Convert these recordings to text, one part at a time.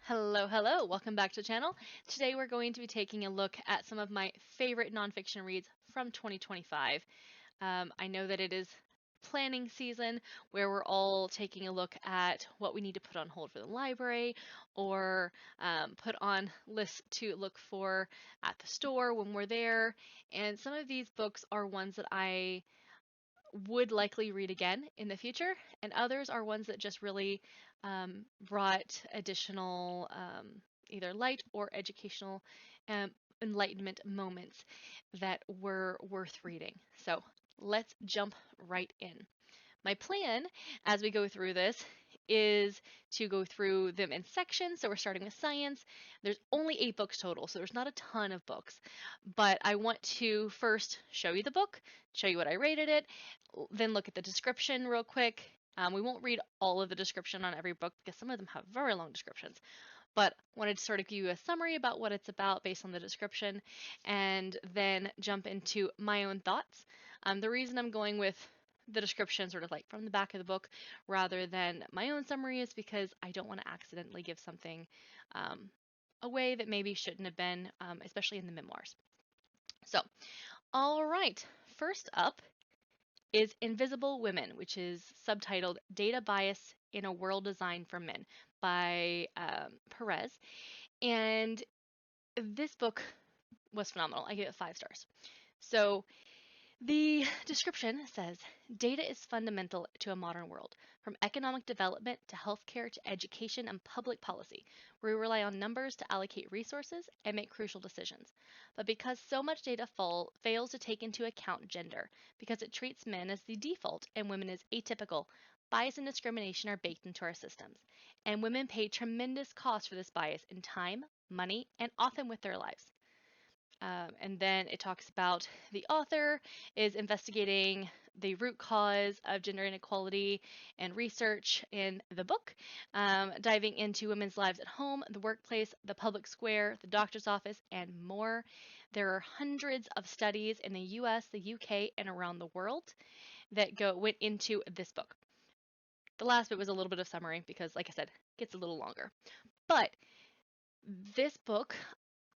Hello, hello. Welcome back to the channel. Today we're going to be taking a look at some of my favorite nonfiction reads from 2025. I know that it is planning season where we're all taking a look at what we need to put on hold for the library or put on lists to look for at the store when we're there. And some of these books are ones that I would likely read again in the future, and others are ones that just really brought additional either light or educational um, enlightenment moments that were worth reading. So let's jump right in. My plan as we go through this is to go through them in sections. So we're starting with science. There's only 8 books total, so there's not a ton of books. But I want to first show you the book, show you what I rated it, then look at the description real quick. We won't read all of the description on every book because some of them have very long descriptions, but wanted to sort of give you a summary about what it's about based on the description and then jump into my own thoughts. The reason I'm going with the description sort of like from the back of the book rather than my own summary is because I don't want to accidentally give something away that maybe shouldn't have been, especially in the memoirs. So, all right, first up is Invisible Women, which is subtitled Data Bias in a World Designed for Men by Perez. And this book was phenomenal. I give it 5 stars. So the description says data is fundamental to a modern world. From economic development to healthcare to education and public policy, we rely on numbers to allocate resources and make crucial decisions. But because so much data fails to take into account gender, because it treats men as the default and women as atypical, bias and discrimination are baked into our systems. And women pay tremendous costs for this bias in time, money, and often with their lives. And then it talks about the author is investigating the root cause of gender inequality and research in the book, diving into women's lives at home, the workplace, the public square, the doctor's office, and more. There are hundreds of studies in the US, the UK, and around the world that went into this book. The last bit was a little bit of summary because, like I said, it gets a little longer. But this book,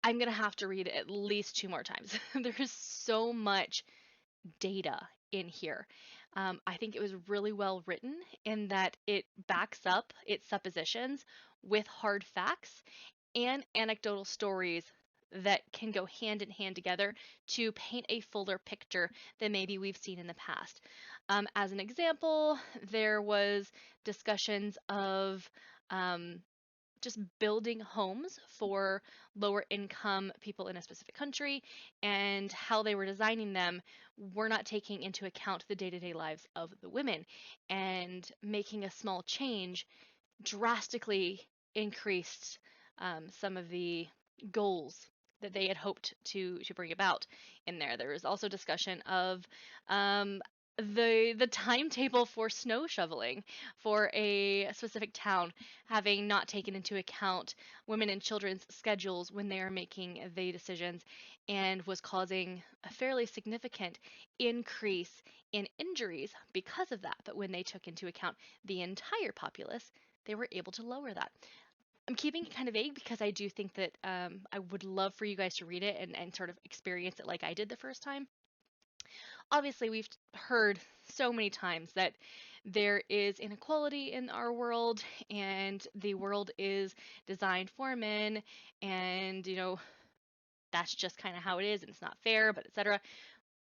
I'm going to have to read it at least 2 more times. There's so much data in here. I think it was really well written in that it backs up its suppositions with hard facts and anecdotal stories that can go hand in hand together to paint a fuller picture than maybe we've seen in the past. As an example, there was discussions of just building homes for lower income people in a specific country and how they were designing them were not taking into account the day-to-day lives of the women, and making a small change drastically increased some of the goals that they had hoped to bring about in there. There was also discussion of the timetable for snow shoveling for a specific town, having not taken into account women and children's schedules when they are making the decisions, and was causing a fairly significant increase in injuries because of that. But when they took into account the entire populace, they were able to lower that. I'm keeping it kind of vague because I do think that I would love for you guys to read it and sort of experience it like I did the first time. Obviously, we've heard so many times that there is inequality in our world and the world is designed for men, and that's just kind of how it is and it's not fair, but etc.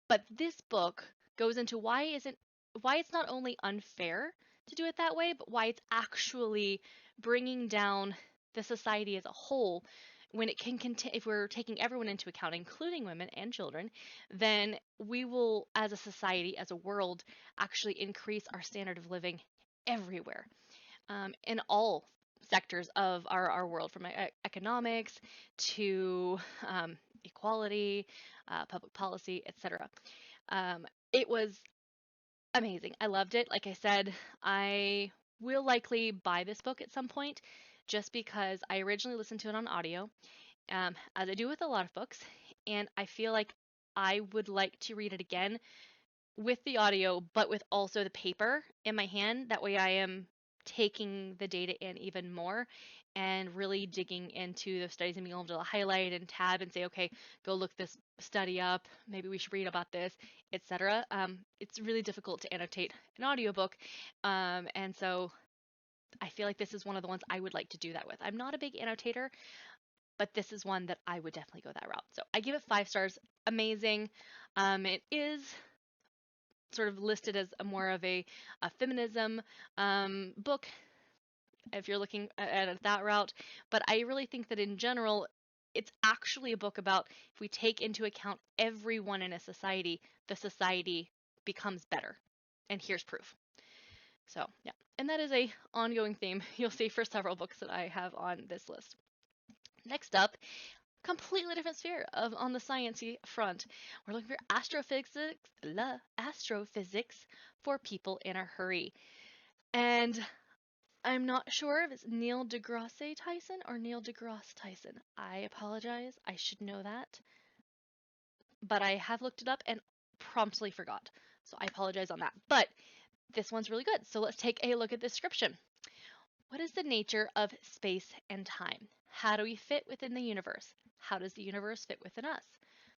But this book goes into why it's not only unfair to do it that way, but why it's actually bringing down the society as a whole. When it can if we're taking everyone into account, including women and children, then we will, as a society, as a world, actually increase our standard of living everywhere, in all sectors of our world, from economics to equality, public policy, etc. It was amazing. I loved it. Like I said, I will likely buy this book at some point just because I originally listened to it on audio, as I do with a lot of books, and I feel like I would like to read it again with the audio, but with also the paper in my hand. That way I am taking the data in even more and really digging into the studies and being able to highlight and tab and say, okay, go look this study up, maybe we should read about this, etc. It's really difficult to annotate an audiobook, and so I feel like this is one of the ones I would like to do that with. I'm not a big annotator, but this is one that I would definitely go that route. So I give it 5 stars. Amazing. It is sort of listed as more of a feminism book if you're looking at that route, but I really think that in general, it's actually a book about if we take into account everyone in a society, the society becomes better. And here's proof. So yeah, and that is a ongoing theme you'll see for several books that I have on this list. Next up, completely different sphere of on the sciencey front. We're looking for astrophysics for people in a hurry. And I'm not sure if it's Neil deGrasse Tyson or Neil deGrasse Tyson. I apologize. I should know that. But I have looked it up and promptly forgot. So I apologize on that. But this one's really good. So let's take a look at the description. What is the nature of space and time? How do we fit within the universe? How does the universe fit within us?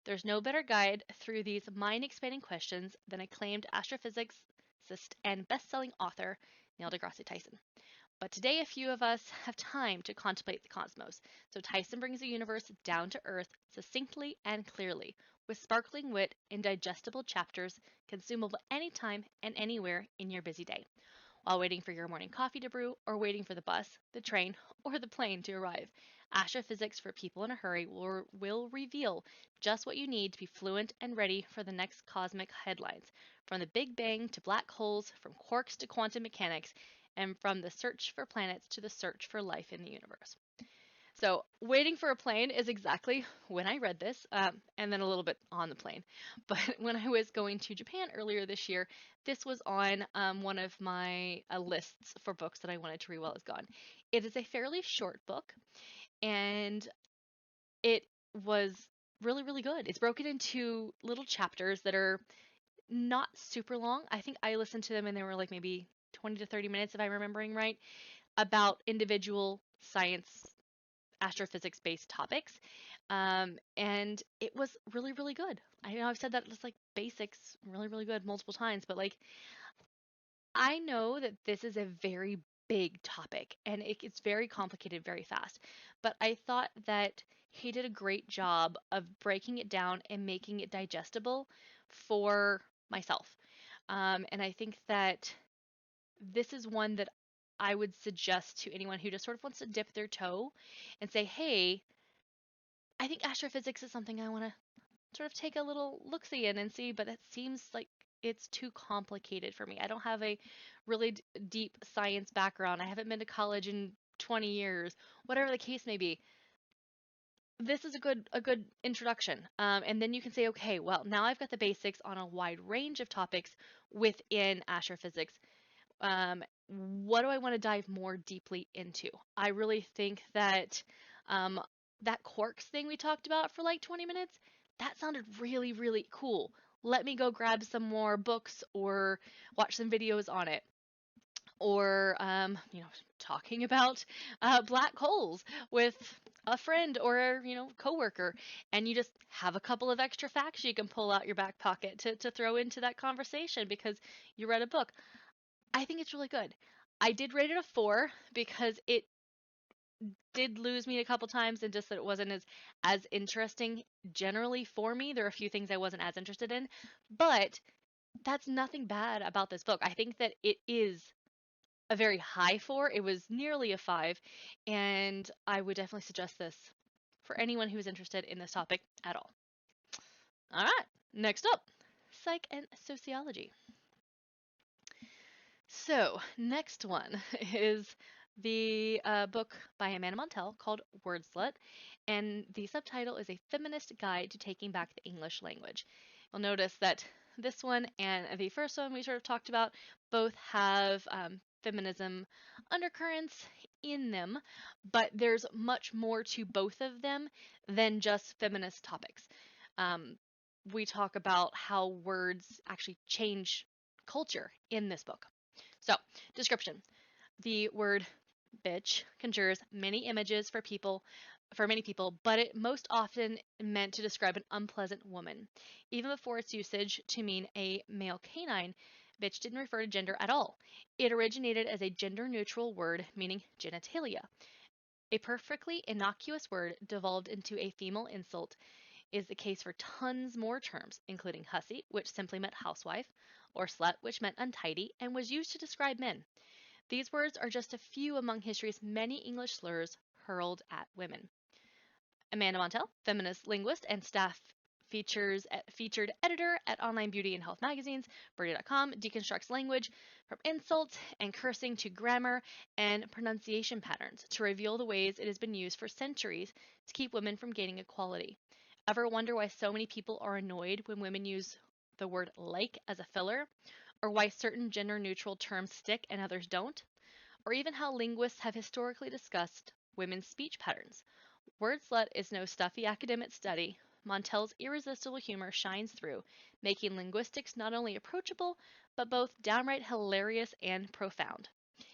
There's no better guide through these mind-expanding questions than acclaimed astrophysicist and best-selling author Neil deGrasse Tyson. But today, a few of us have time to contemplate the cosmos, so Tyson brings the universe down to earth succinctly and clearly, with sparkling wit in digestible chapters, consumable anytime and anywhere in your busy day, while waiting for your morning coffee to brew, or waiting for the bus, the train, or the plane to arrive. Astrophysics for people in a hurry will reveal just what you need to be fluent and ready for the next cosmic headlines, from the Big Bang to black holes, from quarks to quantum mechanics, and from the search for planets to the search for life in the universe. So, waiting for a plane is exactly when I read this, and then a little bit on the plane. But when I was going to Japan earlier this year, this was on one of my lists for books that I wanted to read while I was gone. It is a fairly short book, and it was really, really good. It's broken into little chapters that are not super long. I think I listened to them and they were like maybe 20 to 30 minutes, if I'm remembering right, about individual science, astrophysics based topics. And it was really, really good. I know I've said that it's like basics, really, really good multiple times, but like I know that this is a very big topic and it's very complicated very fast. But I thought that he did a great job of breaking it down and making it digestible for myself. And I think that this is one that I would suggest to anyone who just sort of wants to dip their toe and say, hey, I think astrophysics is something I want to sort of take a little look-see in and see, but it seems like it's too complicated for me. I don't have a really deep science background. I haven't been to college in 20 years, whatever the case may be. This is a good introduction. And then you can say, okay, well, now I've got the basics on a wide range of topics within astrophysics. What do I want to dive more deeply into? I really think that that quarks thing we talked about for like 20 minutes, that sounded really, really cool. Let me go grab some more books or watch some videos on it. Or, talking about black holes with a friend or, coworker, and you just have a couple of extra facts you can pull out your back pocket to throw into that conversation because you read a book. I think it's really good. I did rate it a 4 because it did lose me a couple times and just that it wasn't as interesting generally for me. There are a few things I wasn't as interested in, but that's nothing bad about this book. I think that it is a very high 4. It was nearly a 5, and I would definitely suggest this for anyone who is interested in this topic at all. All right, next up, Psych and Sociology. So, next one is the book by Amanda Montell called Wordslut, and the subtitle is A Feminist Guide to Taking Back the English Language. You'll notice that this one and the first one we sort of talked about both have feminism undercurrents in them, but there's much more to both of them than just feminist topics. We talk about how words actually change culture in this book. So, description. The word bitch conjures many images for many people, but it most often meant to describe an unpleasant woman. Even before its usage to mean a male canine, bitch didn't refer to gender at all. It originated as a gender-neutral word meaning genitalia. A perfectly innocuous word devolved into a female insult is the case for tons more terms, including hussy, which simply meant housewife, or slut, which meant untidy, and was used to describe men. These words are just a few among history's many English slurs hurled at women. Amanda Montell, feminist linguist and featured editor at online beauty and health magazines, Birdie.com, deconstructs language from insults and cursing to grammar and pronunciation patterns to reveal the ways it has been used for centuries to keep women from gaining equality. Ever wonder why so many people are annoyed when women use the word like as a filler? Or why certain gender neutral terms stick and others don't? Or even how linguists have historically discussed women's speech patterns? Wordslut is no stuffy academic study. Montell's irresistible humor shines through, making linguistics not only approachable, but both downright hilarious and profound.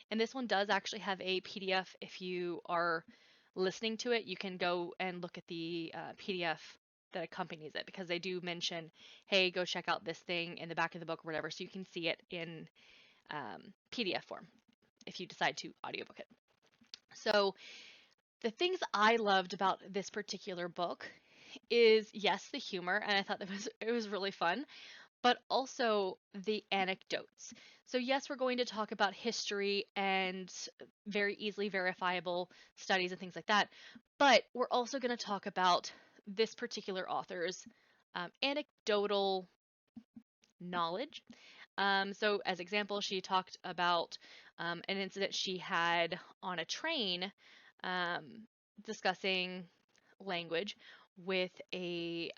And this one does actually have a PDF. If you are listening to it, you can go and look at the PDF that accompanies it because they do mention, hey, go check out this thing in the back of the book or whatever, so you can see it in PDF form if you decide to audiobook it. So the things I loved about this particular book is, yes, the humor, and I thought it was really fun, but also the anecdotes. So yes, we're going to talk about history and very easily verifiable studies and things like that, but we're also going to talk about this particular author's anecdotal knowledge. So as example, she talked about an incident she had on a train discussing language with a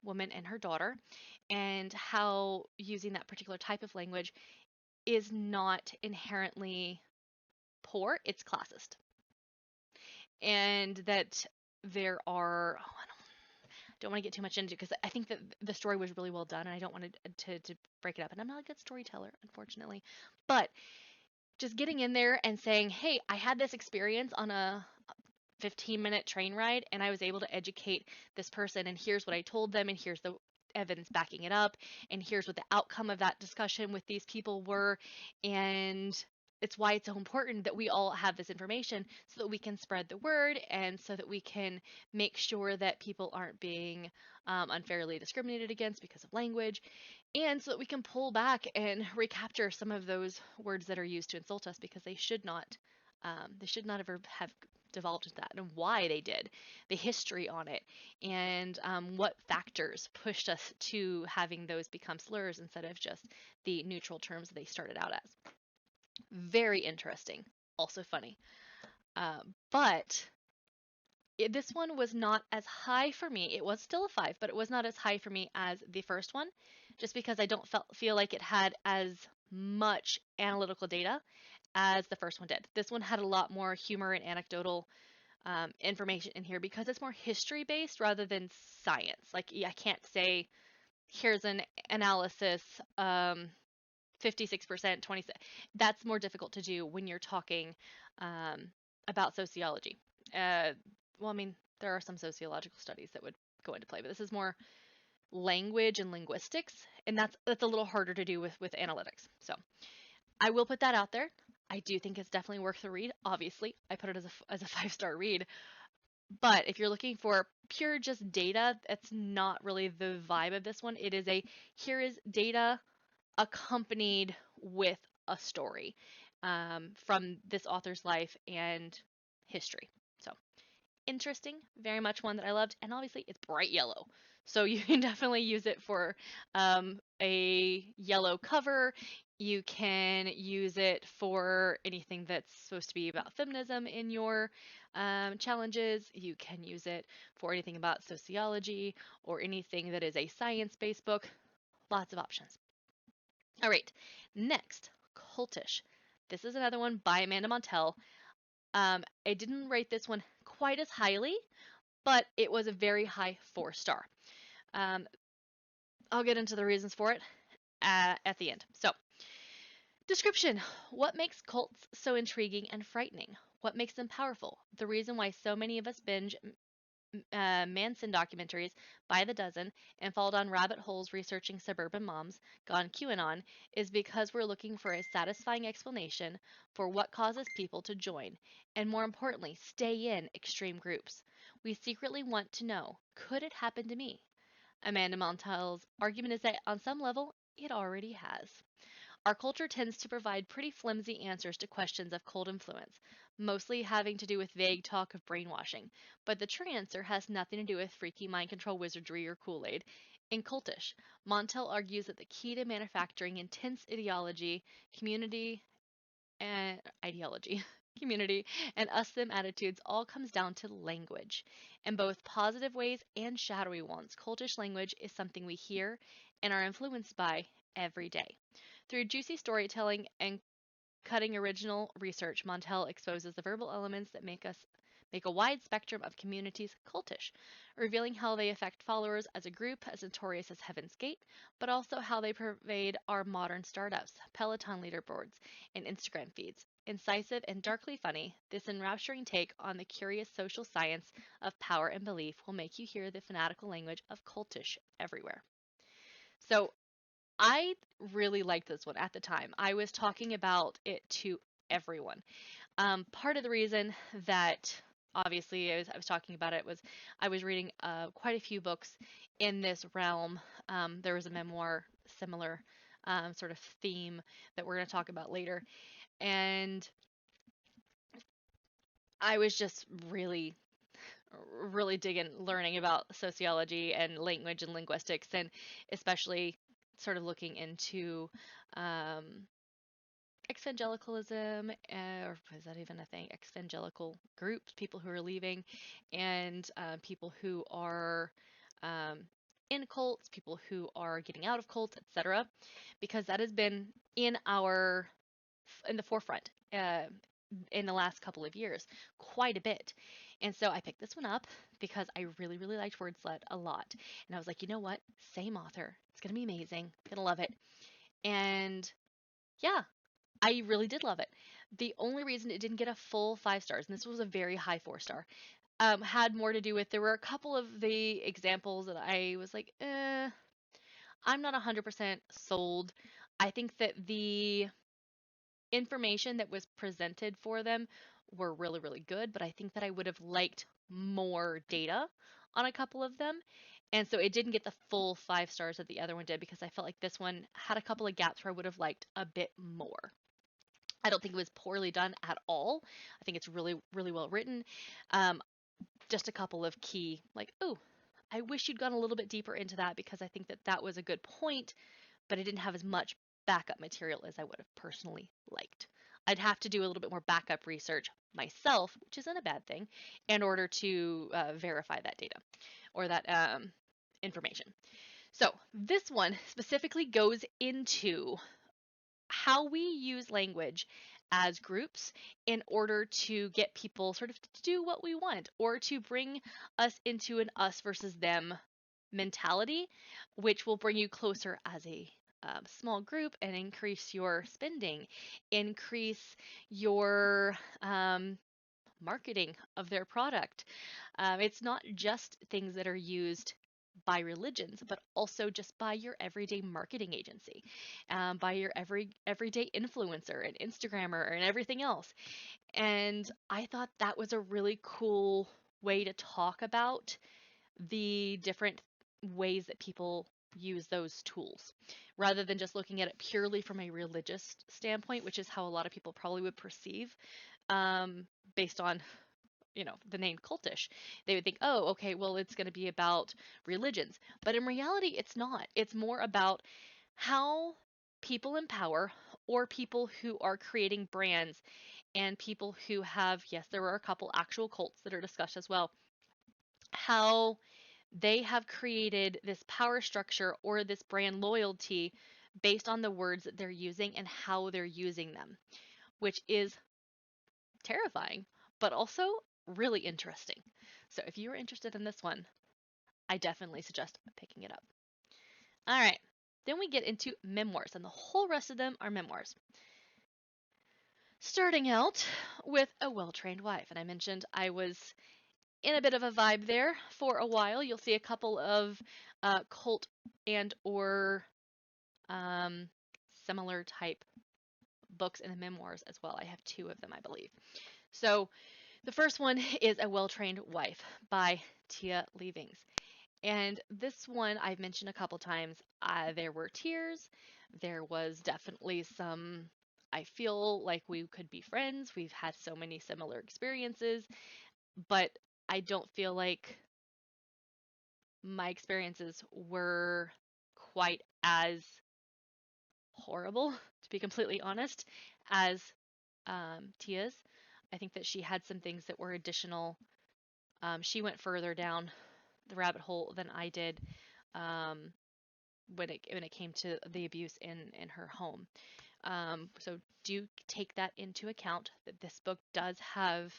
woman and her daughter, and how using that particular type of language is not inherently poor, it's classist. And that there are, don't want to get too much into because I think that the story was really well done and I don't want to break it up. And I'm not a good storyteller, unfortunately. But just getting in there and saying, hey, I had this experience on a 15-minute train ride and I was able to educate this person, and here's what I told them, and here's the evidence backing it up, and here's what the outcome of that discussion with these people were, and it's why it's so important that we all have this information so that we can spread the word and so that we can make sure that people aren't being unfairly discriminated against because of language, and so that we can pull back and recapture some of those words that are used to insult us because they should not ever have developed into that, and why they did, the history on it, and what factors pushed us to having those become slurs instead of just the neutral terms they started out as. Very interesting, also funny. But this one was not as high for me. It was still a 5, but it was not as high for me as the first one, just because I don't feel like it had as much analytical data as the first one did. This one had a lot more humor and anecdotal information in here because it's more history based rather than science. Like, I can't say here's an analysis 56%, 26. That's more difficult to do when you're talking about sociology. Well, I mean, there are some sociological studies that would go into play, but this is more language and linguistics, and that's a little harder to do with analytics. So I will put that out there. I do think it's definitely worth the read. Obviously, I put it as a 5-star read. But if you're looking for pure just data, that's not really the vibe of this one. It is here is data accompanied with a story from this author's life and history. So interesting, very much one that I loved, and obviously it's bright yellow. So you can definitely use it for a yellow cover. You can use it for anything that's supposed to be about feminism in your challenges. You can use it for anything about sociology or anything that is a science-based book. Lots of options. All right, next, Cultish. This is another one by Amanda Montell. I didn't rate this one quite as highly, but it was a very high 4-star. I'll get into the reasons for it at the end. So, Description. What makes cults so intriguing and frightening? What makes them powerful? The reason why so many of us binge Manson documentaries by the dozen and fall down rabbit holes researching suburban moms gone QAnon is because we're looking for a satisfying explanation for what causes people to join, and more importantly, stay in extreme groups. We secretly want to know, could it happen to me? Amanda Montel's argument is that on some level, it already has. Our culture tends to provide pretty flimsy answers to questions of cult influence, mostly having to do with vague talk of brainwashing. But the true answer has nothing to do with freaky mind control wizardry or Kool-Aid. In Cultish, Montel argues that the key to manufacturing intense and ideology, community, and us-them attitudes all comes down to language. In both positive ways and shadowy ones, cultish language is something we hear and are influenced by every day. Through juicy storytelling and cutting original research, Montel exposes the verbal elements that make a wide spectrum of communities cultish, revealing how they affect followers as a group as notorious as Heaven's Gate, but also how they pervade our modern startups, Peloton leaderboards, and Instagram feeds. Incisive and darkly funny, this enrapturing take on the curious social science of power and belief will make you hear the fanatical language of cultish everywhere. So I really liked this one at the time. I was talking about it to everyone. Part of the reason that obviously I was talking about it was I was reading quite a few books in this realm. There was a memoir similar sort of theme that we're going to talk about later. And I was just really digging learning about sociology and language and linguistics, and especially sort of looking into um, evangelicalism, or is that even a thing? Evangelical groups, people who are leaving, and people who are um, in cults, people who are getting out of cults, etc. Because that has been in the forefront in the last couple of years, quite a bit. And so I picked this one up because I really liked Wordslut a lot, and I was like, you know what? Same author. It's gonna be amazing. Gonna love it. And yeah, I really did love it. The only reason it didn't get a full 5 stars, and this was a very high 4 star, had more to do with there were a couple of the examples that I was like, I'm not 100% sold. I think that the information that was presented for them were really good, but I think that I would have liked more data on a couple of them. And so it didn't get the full 5 stars that the other one did because I felt like this one had a couple of gaps where I would have liked a bit more. I don't think it was poorly done at all. I think it's really well written. Um, just a couple of key, like, oh, I wish you'd gone a little bit deeper into that because I think that that was a good point, but I didn't have as much backup material as I would have personally liked. I'd have to do a little bit more backup research myself, which isn't a bad thing, in order to verify that data or that information. So this one specifically goes into how we use language as groups in order to get people sort of to do what we want or to bring us into an us versus them mentality, which will bring you closer as a small group and increase your spending, increase your marketing of their product. It's not just things that are used by religions, but also just by your everyday marketing agency, by your everyday influencer and Instagrammer and everything else. And I thought that was a really cool way to talk about the different ways that people use those tools rather than just looking at it purely from a religious standpoint, which is how a lot of people probably would perceive based on the name cultish. They would think, oh, okay, well, it's going to be about religions. But in reality, it's not. It's more about how people in power or people who are creating brands and people who have, yes, there are a couple actual cults that are discussed as well, how they have created this power structure or this brand loyalty based on the words that they're using and how they're using them, which is terrifying, but also really interesting. So if you're interested in this one, I definitely suggest picking it up. All right, then we get into memoirs, and the whole rest of them are memoirs. Starting out with a well-trained wife, and I mentioned I was in a bit of a vibe there for a while. You'll see a couple of cult and or um, similar type books in the memoirs as well. I have two of them, I believe. So the first one is A Well-Trained Wife by Tia Leavings. And this one I've mentioned a couple times. There were tears. There was definitely some, I feel like we could be friends. We've had so many similar experiences, but I don't feel like my experiences were quite as horrible, to be completely honest, as Tia's. I think that she had some things that were additional. She went further down the rabbit hole than I did um, when it came to the abuse in her home. So do take that into account that this book does have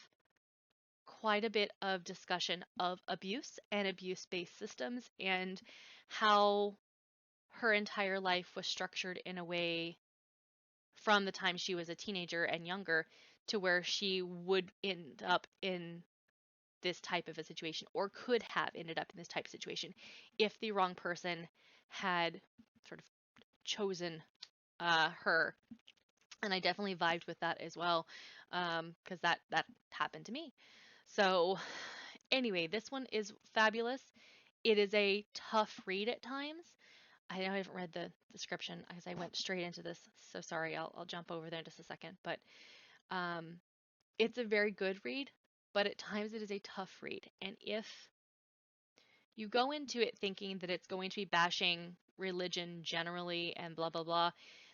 quite a bit of discussion of abuse and abuse-based systems and how her entire life was structured in a way from the time she was a teenager and younger to where she would end up in this type of a situation or could have ended up in this type of situation if the wrong person had sort of chosen her. And I definitely vibed with that as well because that happened to me. So anyway, this one is fabulous. It is a tough read at times. I know I haven't read the description because I went straight into this. So sorry, I'll jump over there in just a second. But um, it's a very good read, but at times it is a tough read. And if you go into it thinking that it's going to be bashing religion generally and blah, blah, blah,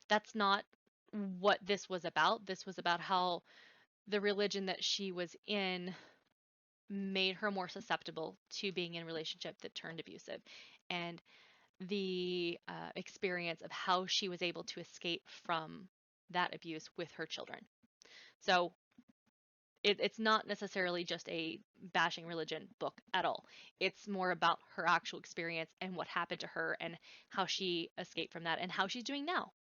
that's not what this was about. This was about how the religion that she was in made her more susceptible to being in a relationship that turned abusive. And the experience of how she was able to escape from that abuse with her children. So it's not necessarily just a bashing religion book at all. It's more about her actual experience and what happened to her and how she escaped from that and how she's doing now,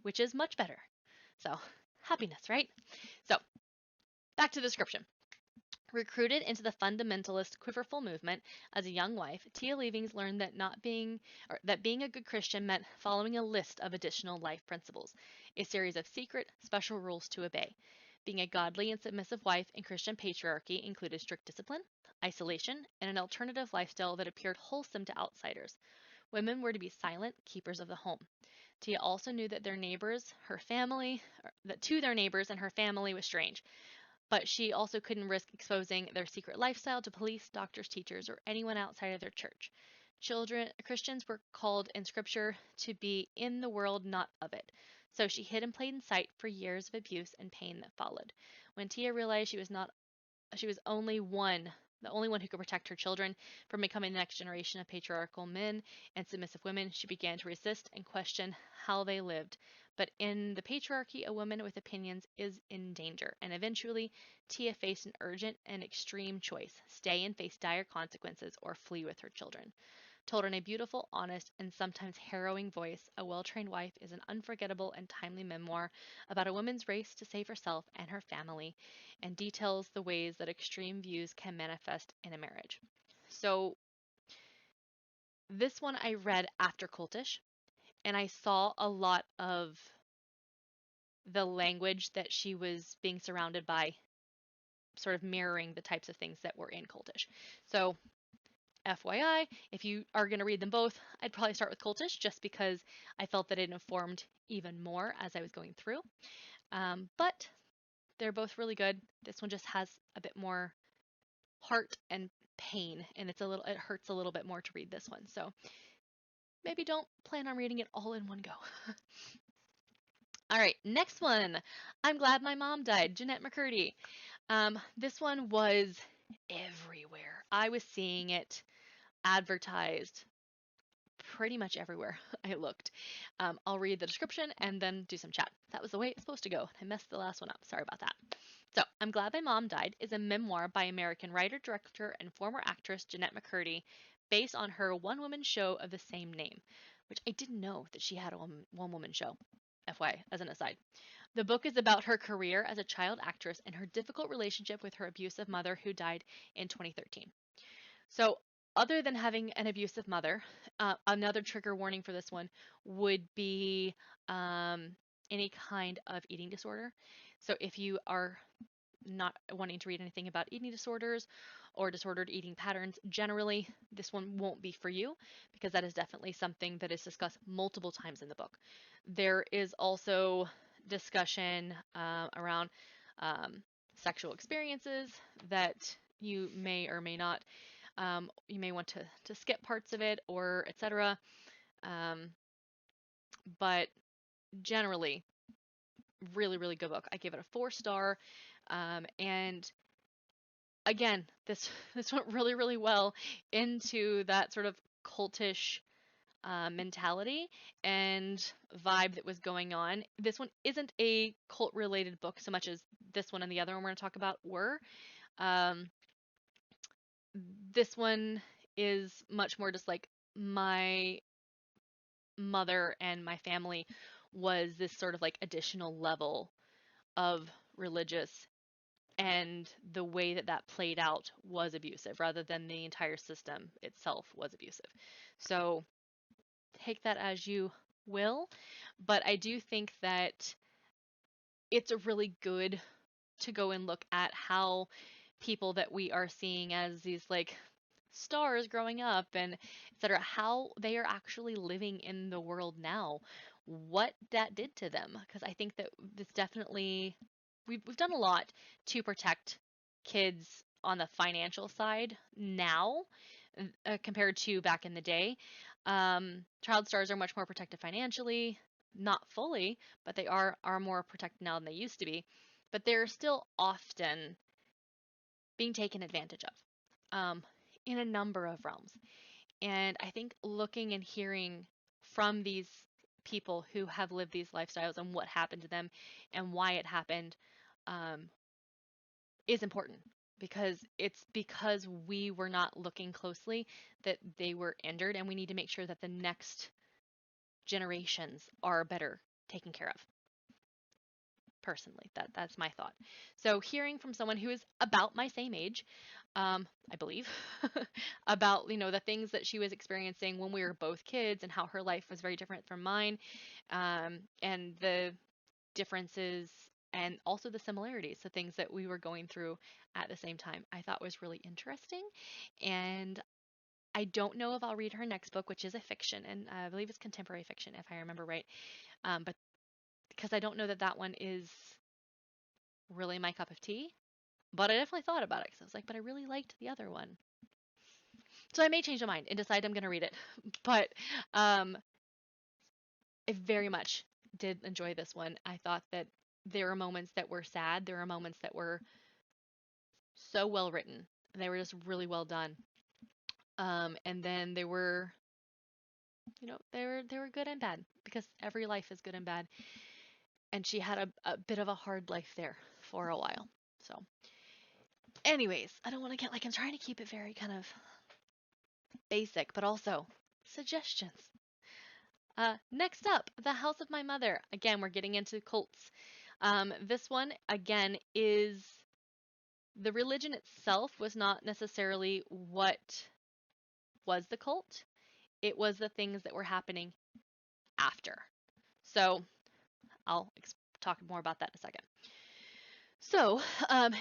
which is much better. So happiness, right? So back to the description. Recruited into the fundamentalist quiverful movement as a young wife, Tia Leavings learned that being a good Christian meant following a list of additional life principles, a series of secret, special rules to obey. Being a godly and submissive wife in Christian patriarchy included strict discipline, isolation, and an alternative lifestyle that appeared wholesome to outsiders. Women were to be silent keepers of the home. Tia also knew that to their neighbors and her family was strange, but she also couldn't risk exposing their secret lifestyle to police, doctors, teachers, or anyone outside of their church. Christians were called in scripture to be in the world, not of it. So she hid and played in sight for years of abuse and pain that followed. When Tia realized she was the only one who could protect her children from becoming the next generation of patriarchal men and submissive women, she began to resist and question how they lived. But in the patriarchy, a woman with opinions is in danger, and eventually Tia faced an urgent and extreme choice: stay and face dire consequences or flee with her children. Told in a beautiful, honest, and sometimes harrowing voice, A Well-Trained Wife is an unforgettable and timely memoir about a woman's race to save herself and her family, and details the ways that extreme views can manifest in a marriage. So, this one I read after Cultish, and I saw a lot of the language that she was being surrounded by, sort of mirroring the types of things that were in Cultish. So, FYI, if you are going to read them both, I'd probably start with Cultish just because I felt that it informed even more as I was going through. But they're both really good. This one just has a bit more heart and pain, and it hurts a little bit more to read this one. So maybe don't plan on reading it all in one go. All right, next one. I'm Glad My Mom Died, Jeanette McCurdy. This one was everywhere. I was seeing it advertised pretty much everywhere I looked. I'll read the description and then do some chat. That was the way it's supposed to go. I messed the last one up. Sorry about that. So, I'm Glad My Mom Died is a memoir by American writer, director, and former actress Jeanette McCurdy, based on her one-woman show of the same name, which I didn't know that she had a one-woman show. FY as an aside. The book is about her career as a child actress and her difficult relationship with her abusive mother who died in 2013. So, other than having an abusive mother, another trigger warning for this one would be um, any kind of eating disorder. So, if you are not wanting to read anything about eating disorders or disordered eating patterns, generally, this one won't be for you because that is definitely something that is discussed multiple times in the book. There is also discussion around um, sexual experiences that you may or may not you may want to skip parts of it or etc. Um, but generally, really, really good book. I give it a 4 star. And again, this this went really, really well into that sort of cultish mentality and vibe that was going on. This one isn't a cult related book so much as this one and the other one we're going to talk about were. Um, this one is much more just like my mother and my family was this sort of like additional level of religious, and the way that that played out was abusive rather than the entire system itself was abusive. So take that as you will, but I do think that it's a really good to go and look at how people that we are seeing as these like stars growing up and etc., how they are actually living in the world now, what that did to them. Because I think that this definitely, we've done a lot to protect kids on the financial side now compared to back in the day. Child stars are much more protected financially, not fully, but they are more protected now than they used to be. But they're still often being taken advantage of in a number of realms. And I think looking and hearing from these people who have lived these lifestyles and what happened to them and why it happened um, is important, because it's because we were not looking closely that they were injured, and we need to make sure that the next generations are better taken care of. Personally, that's my thought. So hearing from someone who is about my same age, I believe, about the things that she was experiencing when we were both kids and how her life was very different from mine, and the differences and also the similarities, the things that we were going through at the same time, I thought was really interesting. And I don't know if I'll read her next book, which is a fiction, and I believe it's contemporary fiction, if I remember right. But because I don't know that that one is really my cup of tea. But I definitely thought about it because I was like, but I really liked the other one. So I may change my mind and decide I'm going to read it. But um, I very much did enjoy this one. I thought that there were moments that were sad. There were moments that were so well written. They were just really well done. And then they were, they were good and bad, because every life is good and bad. And she had a bit of a hard life there for a while. So, anyways, I don't want to get like, I'm trying to keep it very kind of basic, but also suggestions. Next up, The House of My Mother. Again, we're getting into cults. This one, again, is the religion itself was not necessarily what was the cult. It was the things that were happening after. So I'll talk more about that in a second. So,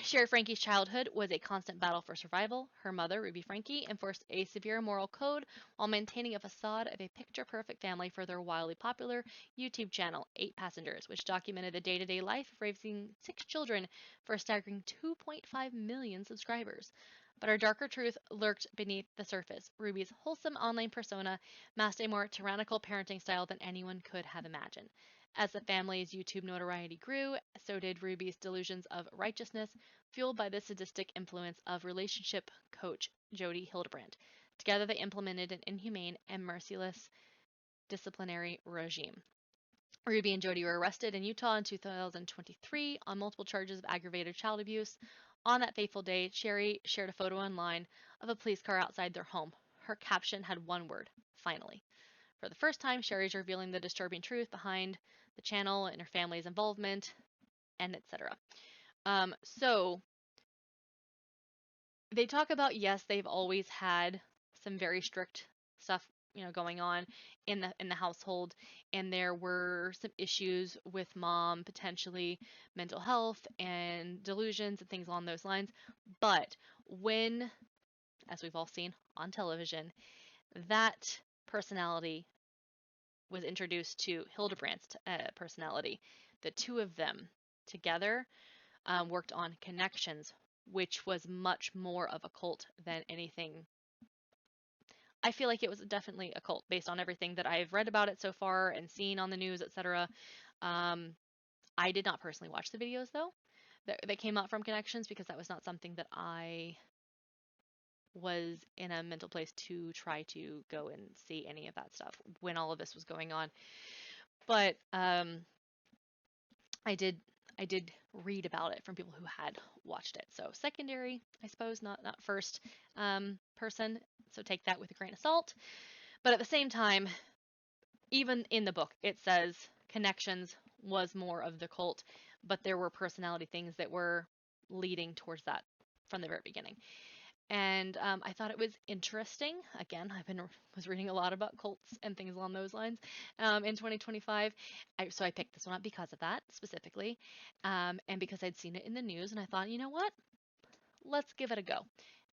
Sherry Frankie's childhood was a constant battle for survival. Her mother, Ruby Frankie, enforced a severe moral code while maintaining a facade of a picture-perfect family for their wildly popular YouTube channel, 8 Passengers, which documented the day-to-day life of raising 6 children for a staggering 2.5 million subscribers. But her darker truth lurked beneath the surface. Ruby's wholesome online persona masked a more tyrannical parenting style than anyone could have imagined. As the family's YouTube notoriety grew, so did Ruby's delusions of righteousness, fueled by the sadistic influence of relationship coach Jody Hildebrandt. Together, they implemented an inhumane and merciless disciplinary regime. Ruby and Jody were arrested in Utah in 2023 on multiple charges of aggravated child abuse. On that fateful day, Sherry shared a photo online of a police car outside their home. Her caption had one word: finally. For the first time, Sherry's revealing the disturbing truth behind the channel and her family's involvement, and etc. So they talk about, yes, they've always had some very strict stuff, going on in the household, and there were some issues with mom, potentially mental health and delusions and things along those lines. But when, as we've all seen on television, that personality was introduced to Hildebrandt's personality, the two of them together worked on Connections, which was much more of a cult than anything. I feel like it was definitely a cult based on everything that I've read about it so far and seen on the news, etc. I did not personally watch the videos though that came out from Connections, because that was not something that I was in a mental place to try to go and see any of that stuff when all of this was going on. But I did read about it from people who had watched it. So secondary, I suppose, not first person. So take that with a grain of salt. But at the same time, even in the book, it says Connections was more of the cult, but there were personality things that were leading towards that from the very beginning. And I thought it was interesting. Again, was reading a lot about cults and things along those lines in 2025. So I picked this one up because of that specifically, and because I'd seen it in the news, and I thought, you know what? Let's give it a go.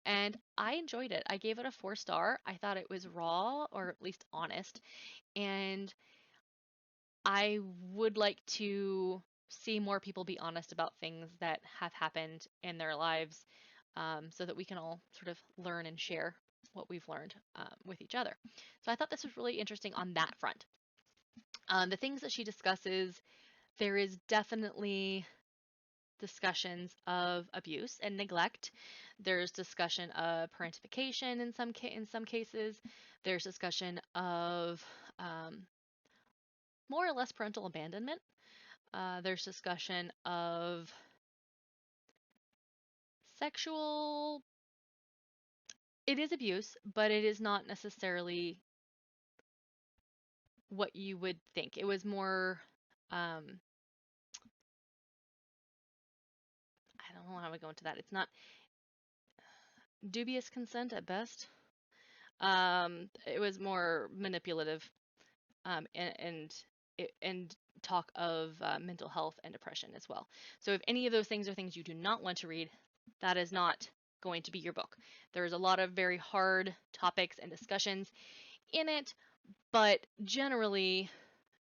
And I enjoyed it. I gave it a 4-star. I thought it was raw, or at least honest, and I would like to see more people be honest about things that have happened in their lives, so that we can all sort of learn and share what we've learned with each other. So I thought this was really interesting on that front. The things that she discusses, there is definitely discussions of abuse and neglect. There's discussion of parentification in some cases. There's discussion of more or less parental abandonment. There's discussion of sexual. It is abuse, but it is not necessarily what you would think. It was more, I don't know how we go into that. It's not dubious consent at best. It was more manipulative, and talk of mental health and depression as well. So if any of those things are things you do not want to read, that is not going to be your book. There's a lot of very hard topics and discussions in it, but generally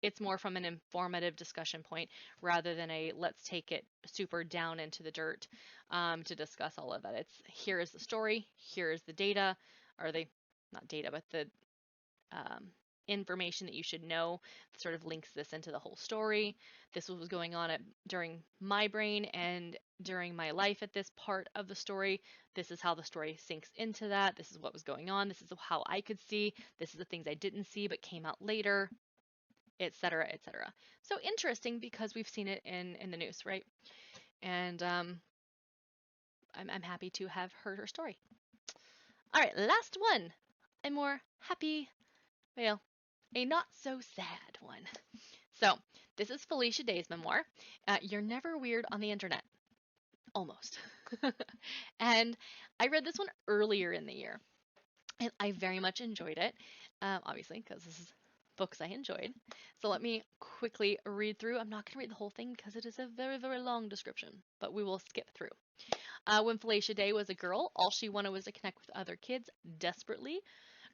it's more from an informative discussion point rather than a let's take it super down into the dirt to discuss all of that. It's here is the story, here is the data, or they not data, but the information that you should know that sort of links this into the whole story. This was going on during my brain and during my life at this part of the story. This is how the story sinks into that. This is what was going on. This is how I could see. This is the things I didn't see but came out later, etc., etc. So interesting because we've seen it in the news, right? And I'm happy to have heard her story. All right, last one. A more happy, well, a not so sad one. So this is Felicia Day's memoir. You're Never Weird on the Internet. Almost. And I read this one earlier in the year, and I very much enjoyed it, obviously, because this is books I enjoyed. So let me quickly read through. I'm not going to read the whole thing because it is a very, very long description, but we will skip through. When Felicia Day was a girl, all she wanted was to connect with other kids desperately.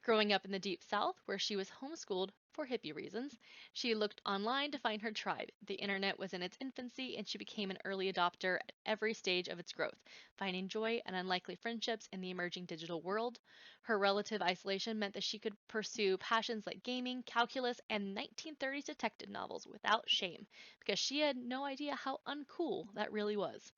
Growing up in the Deep South, where she was homeschooled for hippie reasons, she looked online to find her tribe. The internet was in its infancy, and she became an early adopter at every stage of its growth, finding joy and unlikely friendships in the emerging digital world. Her relative isolation meant that she could pursue passions like gaming, calculus, and 1930s detective novels without shame, because she had no idea how uncool that really was.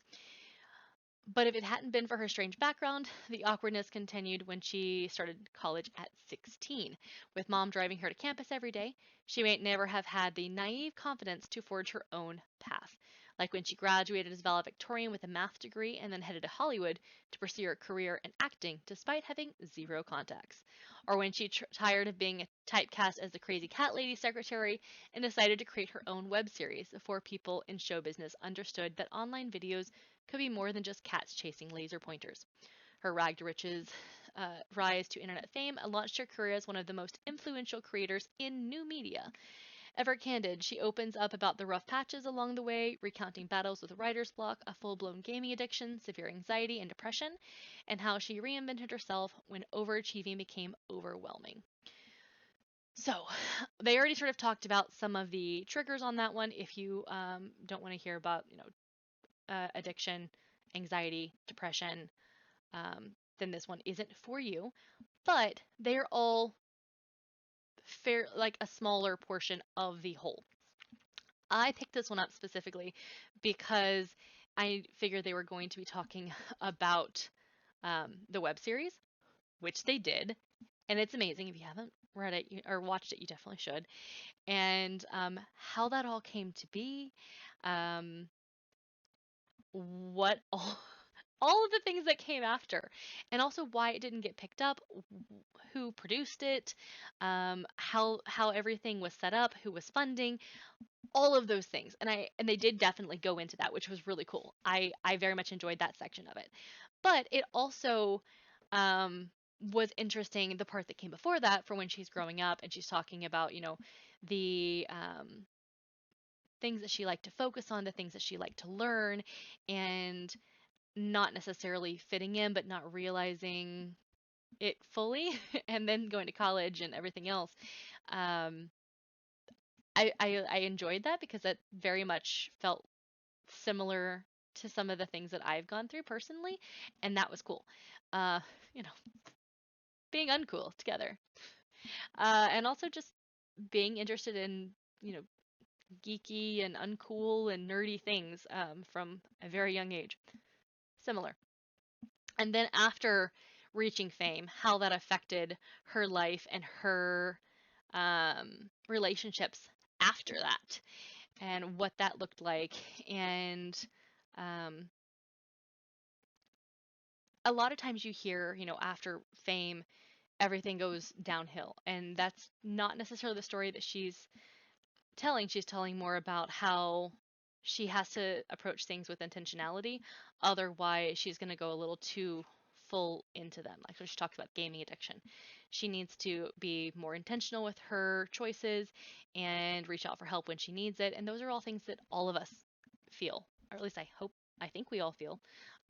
But if it hadn't been for her strange background, the awkwardness continued when she started college at 16. With mom driving her to campus every day, she may never have had the naive confidence to forge her own path. like when she graduated as valedictorian with a math degree and then headed to Hollywood to pursue her career in acting despite having zero contacts. Or when she tired of being typecast as the crazy cat lady secretary and decided to create her own web series before people in show business understood that online videos could be more than just cats chasing laser pointers. Her rag to riches rise to internet fame launched her career as one of the most influential creators in new media. Ever candid, she opens up about the rough patches along the way, recounting battles with writer's block, a full-blown gaming addiction, severe anxiety, and depression, and how she reinvented herself when overachieving became overwhelming. So, they already sort of talked about some of the triggers on that one. If you don't want to hear about, addiction, anxiety, depression, then this one isn't for you. But they're all fair, like a smaller portion of the whole. I picked this one up specifically because I figured they were going to be talking about the web series, which they did, and it's amazing. If you haven't read it or watched it, you definitely should. And how that all came to be, um, what all of the things that came after, and also why it didn't get picked up, who produced it, how everything was set up, who was funding, all of those things. And they did definitely go into that, which was really cool. I very much enjoyed that section of it. But it also was interesting, the part that came before that, for when she's growing up and she's talking about, the things that she liked to focus on, the things that she liked to learn, and not necessarily fitting in, but not realizing it fully, and then going to college and everything else. Um, I enjoyed that because it very much felt similar to some of the things that I've gone through personally, and that was cool. Uh, you know, being uncool together, and also just being interested in, geeky and uncool and nerdy things from a very young age. Similar. And then after reaching fame, how that affected her life and her relationships after that, and what that looked like. And um, a lot of times you hear, after fame, everything goes downhill. And that's not necessarily the story that she's telling. She's telling more about how she has to approach things with intentionality. Otherwise, she's going to go a little too full into them. Like when she talks about gaming addiction, she needs to be more intentional with her choices and reach out for help when she needs it. And those are all things that all of us feel, or at least I think we all feel.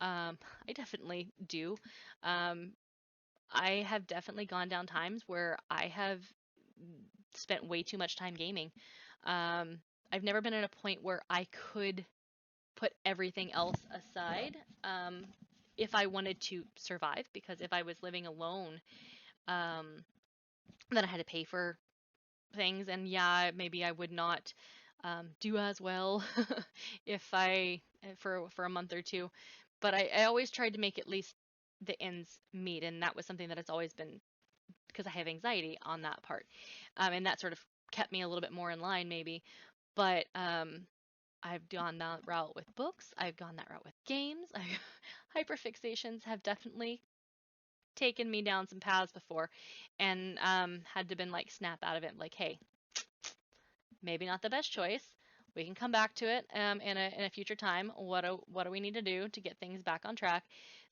I definitely do. Um, I have definitely gone down times where I have spent way too much time gaming. Um, I've never been at a point where I could put everything else aside if I wanted to survive, because if I was living alone, um, then I had to pay for things, and yeah, maybe I would not do as well if I for a month or two. But I always tried to make at least the ends meet, and that was something that has always been, because I have anxiety on that part, and that sort of kept me a little bit more in line maybe. But I've gone that route with books. I've gone that route with games. Hyperfixations have definitely taken me down some paths before, and had to been like snap out of it, like, hey, maybe not the best choice. We can come back to it in a future time. What do we need to do to get things back on track?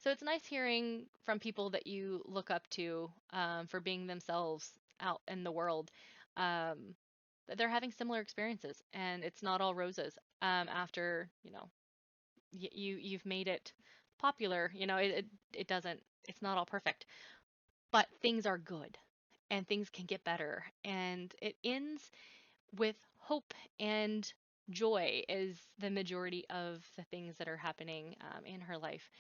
So it's nice hearing from people that you look up to for being themselves out in the world. That they're having similar experiences, and it's not all roses. After you've made it popular, it doesn't. It's not all perfect, but things are good, and things can get better, and it ends with hope and joy is the majority of the things that are happening in her life,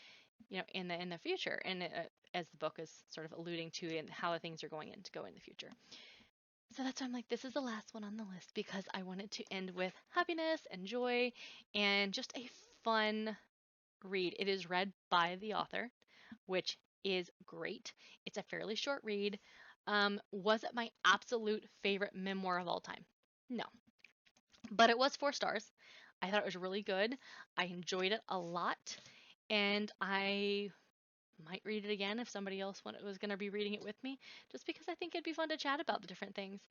in the future, and as the book is sort of alluding to, and how things are going to go in the future. So that's why I'm like, this is the last one on the list, because I wanted to end with happiness and joy and just a fun read. It is read by the author, which is great. It's a fairly short read. Was it my absolute favorite memoir of all time? No, but it was 4 stars. I thought it was really good. I enjoyed it a lot, and I might read it again if somebody else was going to be reading it with me, just because I think it'd be fun to chat about the different things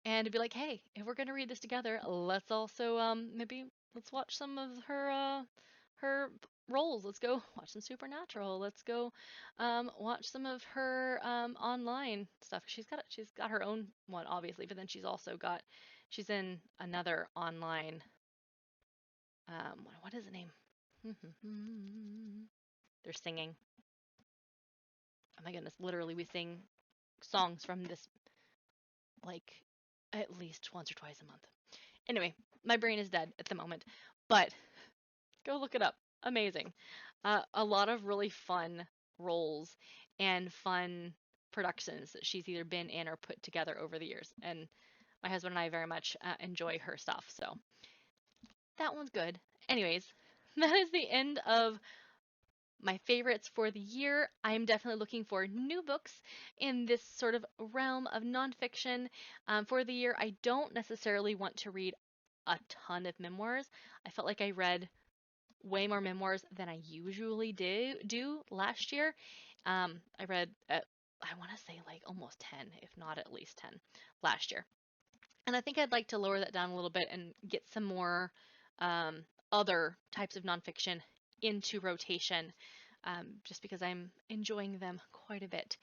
and to be like, hey, if we're going to read this together, let's also maybe let's watch some of her roles. Let's go watch some Supernatural. Let's go watch some of her online stuff. She's got her own one obviously, but then she's in another online what is the name? They're singing. Oh my goodness, literally we sing songs from this like at least once or twice a month. Anyway, my brain is dead at the moment, but go look it up. Amazing. A lot of really fun roles and fun productions that she's either been in or put together over the years. And my husband and I very much enjoy her stuff. So that one's good. Anyways, that is the end of my favorites for the year. I'm definitely looking for new books in this sort of realm of nonfiction for the year. I don't necessarily want to read a ton of memoirs. I felt like I read way more memoirs than I usually do last year. I read, I want to say like almost 10, if not at least 10 last year. And I think I'd like to lower that down a little bit and get some more other types of nonfiction into rotation, just because I'm enjoying them quite a bit.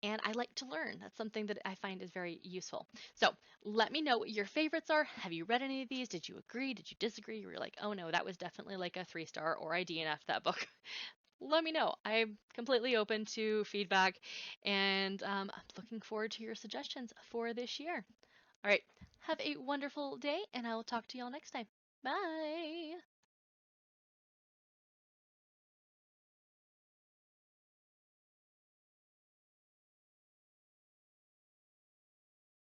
And I like to learn. That's something that I find is very useful. So let me know what your favorites are. Have you read any of these? Did you agree? Did you disagree? You were like, oh no, that was definitely like a 3-star, or I DNF'd that book. Let me know. I'm completely open to feedback, and I'm looking forward to your suggestions for this year. All right. Have a wonderful day, and I will talk to y'all next time. Bye.